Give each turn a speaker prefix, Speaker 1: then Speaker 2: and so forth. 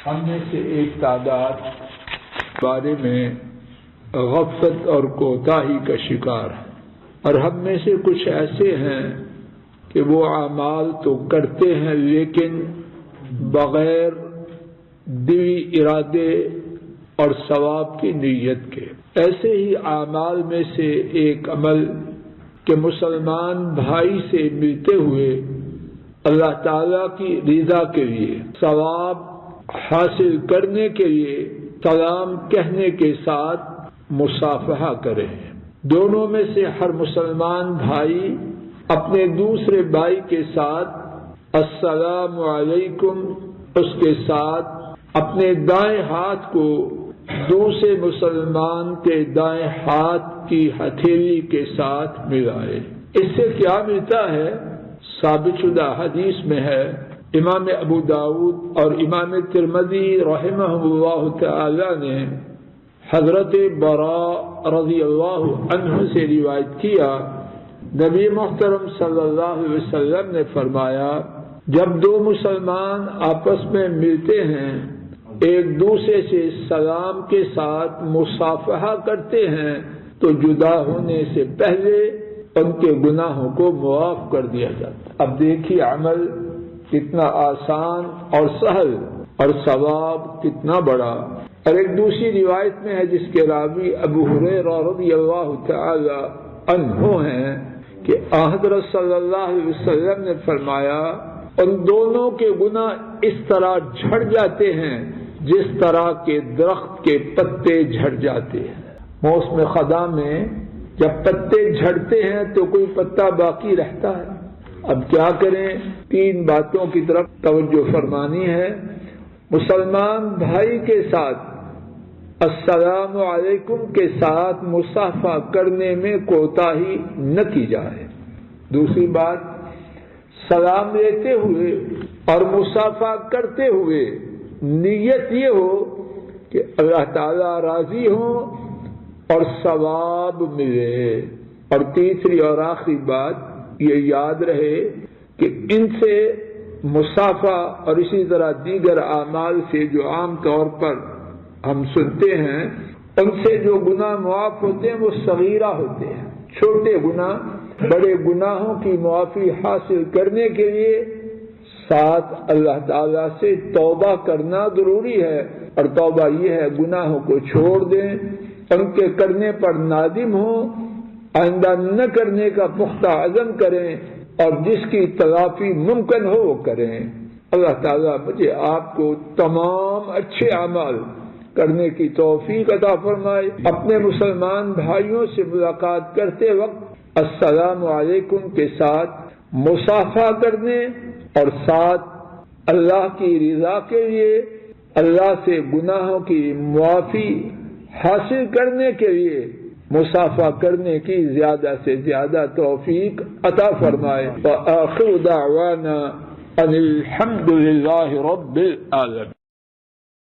Speaker 1: ہم میں سے ایک تعداد بارے میں غفلت اور کوتاہی کا شکار ہے، اور ہم میں سے کچھ ایسے ہیں کہ وہ اعمال تو کرتے ہیں لیکن بغیر دلی ارادے اور ثواب کی نیت کے۔ ایسے ہی اعمال میں سے ایک عمل کہ مسلمان بھائی سے ملتے ہوئے اللہ تعالیٰ کی رضا کے لیے ثواب حاصل کرنے کے لیے سلام کہنے کے ساتھ مصافحہ کریں۔ دونوں میں سے ہر مسلمان بھائی اپنے دوسرے بھائی کے ساتھ السلام علیکم، اس کے ساتھ اپنے دائیں ہاتھ کو دوسرے مسلمان کے دائیں ہاتھ کی ہتھیلی کے ساتھ ملائے۔ اس سے کیا ملتا ہے؟ ثابت شدہ حدیث میں ہے، امام ابو داؤد اور امام ترمذی رحمہ اللہ تعالی نے حضرت براء رضی اللہ عنہ سے روایت کیا، نبی محترم صلی اللہ علیہ وسلم نے فرمایا، جب دو مسلمان آپس میں ملتے ہیں، ایک دوسرے سے سلام کے ساتھ مصافحہ کرتے ہیں تو جدا ہونے سے پہلے ان کے گناہوں کو معاف کر دیا جاتا ہے۔ اب دیکھیے عمل کتنا آسان اور سہل اور ثواب کتنا بڑا۔ اور ایک دوسری روایت میں ہے جس کے راوی ابو ہریرہ رضی اللہ تعالی عنہ ہیں کہ حضرت صلی اللہ علیہ وسلم نے فرمایا، ان دونوں کے گناہ اس طرح جھڑ جاتے ہیں جس طرح کے درخت کے پتے جھڑ جاتے ہیں۔ موسم خزاں میں جب پتے جھڑتے ہیں تو کوئی پتا باقی رہتا ہے۔ اب کیا کریں؟ تین باتوں کی طرف توجہ فرمانی ہے۔ مسلمان بھائی کے ساتھ السلام علیکم کے ساتھ مصافحہ کرنے میں کوتاہی نہ کی جائے۔ دوسری بات، سلام لیتے ہوئے اور مصافحہ کرتے ہوئے نیت یہ ہو کہ اللہ تعالیٰ راضی ہوں اور ثواب ملے۔ اور تیسری اور آخری بات یہ یاد رہے کہ ان سے مصافحہ اور اسی طرح دیگر اعمال سے جو عام طور پر ہم سنتے ہیں، ان سے جو گناہ معاف ہوتے ہیں وہ صغیرہ ہوتے ہیں، چھوٹے گناہ۔ بڑے گناہوں کی معافی حاصل کرنے کے لیے ساتھ اللہ تعالیٰ سے توبہ کرنا ضروری ہے، اور توبہ یہ ہے گناہوں کو چھوڑ دیں، ان کے کرنے پر نادم ہوں، آئندہ نہ کرنے کا پختہ عزم کریں، اور جس کی تلافی ممکن ہو وہ کریں۔ اللہ تعالیٰ مجھے آپ کو تمام اچھے اعمال کرنے کی توفیق عطا فرمائے۔ اپنے مسلمان بھائیوں سے ملاقات کرتے وقت السلام علیکم کے ساتھ مصافحہ کرنے اور ساتھ اللہ کی رضا کے لیے اللہ سے گناہوں کی معافی حاصل کرنے کے لیے مصافحہ کرنے کی زیادہ سے زیادہ توفیق عطا فرمائے۔ وآخر دعوانا ان الحمد للہ رب العالمین۔